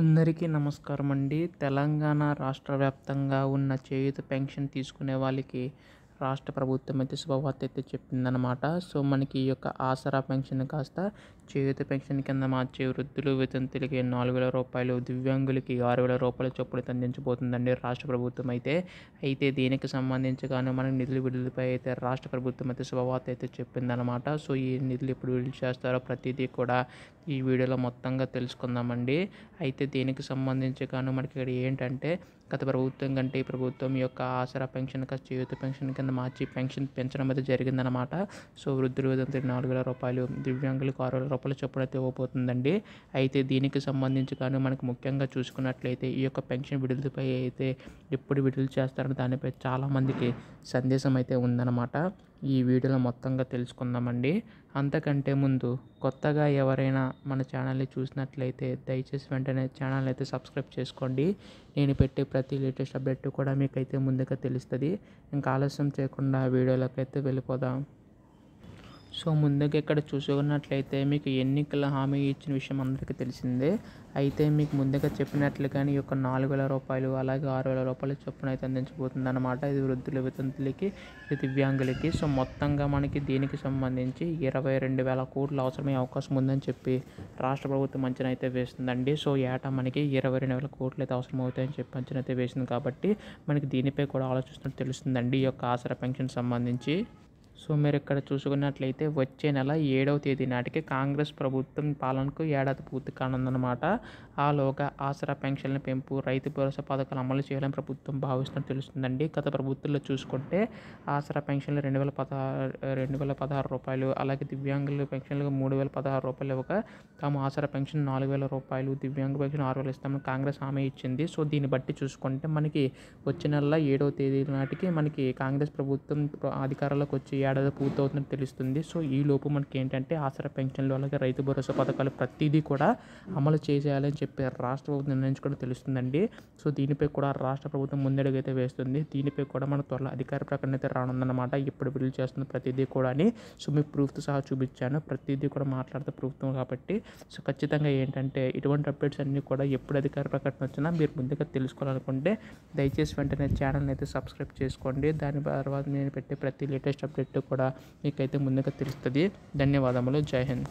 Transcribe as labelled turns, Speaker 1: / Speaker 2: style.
Speaker 1: అందరికీ నమస్కారం అండి. తెలంగాణ రాష్ట్ర వ్యాప్తంగా ఉన్న చేయూత పెన్షన్ తీసుకునే వాళ్ళకి రాష్ట్ర ప్రభుత్వం అయితే శుభవార్త అయితే చెప్పిందనమాట. సో మనకి ఈ యొక్క ఆసరా పెన్షన్ కాస్త చేయూత పెన్షన్ కింద మార్చి వృద్ధులు, వితంతులకి 4,000 రూపాయలు, దివ్యాంగులకి 6,000 రూపాయల చొప్పున అందించబోతుందండి రాష్ట్ర ప్రభుత్వం అయితే దీనికి సంబంధించి కానీ మనకి నిధులు విడుదలపై అయితే రాష్ట్ర ప్రభుత్వం అయితే శుభవార్త అయితే చెప్పిందనమాట. సో ఈ నిధులు ఎప్పుడు విడుదల చేస్తారో ప్రతిదీ కూడా ఈ వీడియోలో మొత్తంగా తెలుసుకుందామండి. అయితే దీనికి సంబంధించి కానీ మనకి ఇక్కడ ఏంటంటే గత ప్రభుత్వం కంటే ఈ ప్రభుత్వం యొక్క ఆసరా పెన్షన్ చేయూత పెన్షన్ కింద మార్చి పెన్షన్ పెంచడం అయితే జరిగిందనమాట. సో వృద్ధులు వితంతులకు 4,000 రూపాయలు, దివ్యాంగులకు 6,000 రూపాయల చొప్పున అయితే ఇవ్వబోతుందండి. అయితే దీనికి సంబంధించి కానీ మనకు ముఖ్యంగా చూసుకున్నట్లయితే ఈ యొక్క పెన్షన్ విడుదలపై అయితే ఎప్పుడు విడుదల చేస్తారని దానిపై చాలామందికి సందేశం అయితే ఉందన్నమాట. ఈ వీడియోలో మొత్తంగా తెలుసుకుందామండి. అంతకంటే ముందు కొత్తగా ఎవరైనా మన ఛానల్ని చూసినట్లయితే దయచేసి వెంటనే ఛానల్ అయితే సబ్స్క్రైబ్ చేసుకోండి. నేను పెట్టే ప్రతి లేటెస్ట్ అప్డేట్ కూడా మీకైతే ముందుగా తెలుస్తుంది. ఇంకా ఆలస్యం చేయకుండా వీడియోలోకి అయితే వెళ్ళిపోదాం. సో ముందుగా ఇక్కడ చూసుకున్నట్లయితే మీకు ఎన్నికల హామీ ఇచ్చిన విషయం అందరికీ తెలిసిందే. అయితే మీకు ముందుగా చెప్పినట్లుగానే ఈ యొక్క 4,000 రూపాయలు అలాగే 6,000 రూపాయల చొప్పున అయితే అందించబోతుంది అనమాట. ఇది వృద్ధుల, వితంతులకి, ఇది దివ్యాంగులకి. సో మొత్తంగా మనకి దీనికి సంబంధించి 22,000 కోట్లు అవసరమయ్యే అవకాశం ఉందని చెప్పి రాష్ట్ర ప్రభుత్వం అంచనా అయితే వేస్తుందండి. సో ఏటా మనకి 22,000 కోట్లు అయితే అవసరం అవుతాయని చెప్పి అంచనా అయితే వేసింది. కాబట్టి మనకి దీనిపై కూడా ఆలోచిస్తున్నట్టు తెలుస్తుందండి ఈ యొక్క ఆసరా పెన్షన్ సంబంధించి. సో మీరు ఇక్కడ చూసుకున్నట్లయితే వచ్చే నెల 7వ తేదీ నాటికి కాంగ్రెస్ ప్రభుత్వం పాలనకు ఏడాది పూర్తి కానుందన్నమాట. ఆలోగా ఆసరా పెన్షన్ల పెంపు, రైతు భరోసా పథకాలు అమలు చేయాలని ప్రభుత్వం భావిస్తున్నట్టు తెలుస్తుందండి. గత ప్రభుత్వంలో చూసుకుంటే ఆసరా పెన్షన్లు 2,016 రూపాయలు, అలాగే దివ్యాంగుల పెన్షన్లకు 3,016 రూపాయలు ఇవ్వగా తాము ఆసరా పెన్షన్ 4,000 రూపాయలు, దివ్యాంగ పెన్షన్ 6,000 ఇస్తామని కాంగ్రెస్ హామీ ఇచ్చింది. సో దీన్ని బట్టి చూసుకుంటే మనకి వచ్చే నెల 7వ తేదీ నాటికి మనకి కాంగ్రెస్ ప్రభుత్వం అధికారంలోకి వచ్చి ఏడాది పూర్తవుతుందని తెలుస్తుంది. సో ఈ లోపు మనకి ఏంటంటే ఆసరా పెన్షన్లు అలాగే రైతు భరోసా పథకాలు ప్రతిదీ కూడా అమలు చేయాలని చెప్పి రాష్ట్ర ప్రభుత్వం నిర్ణయించుకోవడం తెలుస్తుందండి. సో దీనిపై కూడా రాష్ట్ర ప్రభుత్వం ముందడుగు అయితే వేస్తుంది. దీనిపై కూడా మన త్వరలో అధికార ప్రకటన అయితే రానుందన్నమాట. ఇప్పుడు విడుదల చేస్తున్న ప్రతిదీ కూడా సో మీకు ప్రూఫ్తో సహా చూపించాను. ప్రతిదీ కూడా మాట్లాడితే ప్రూఫ్తో కాబట్టి సో ఖచ్చితంగా ఏంటంటే ఇటువంటి అప్డేట్స్ అన్నీ కూడా ఎప్పుడు అధికార ప్రకటన వచ్చినా మీరు ముందుగా తెలుసుకోవాలనుకుంటే దయచేసి వెంటనే ఛానల్ని అయితే సబ్స్క్రైబ్ చేసుకోండి. దాని తర్వాత నేను పెట్టే ప్రతి లేటెస్ట్ అప్డేట్ కూడా మీకైతే ముందుగా తెలుస్తుంది. ధన్యవాదములు. జై హింద్.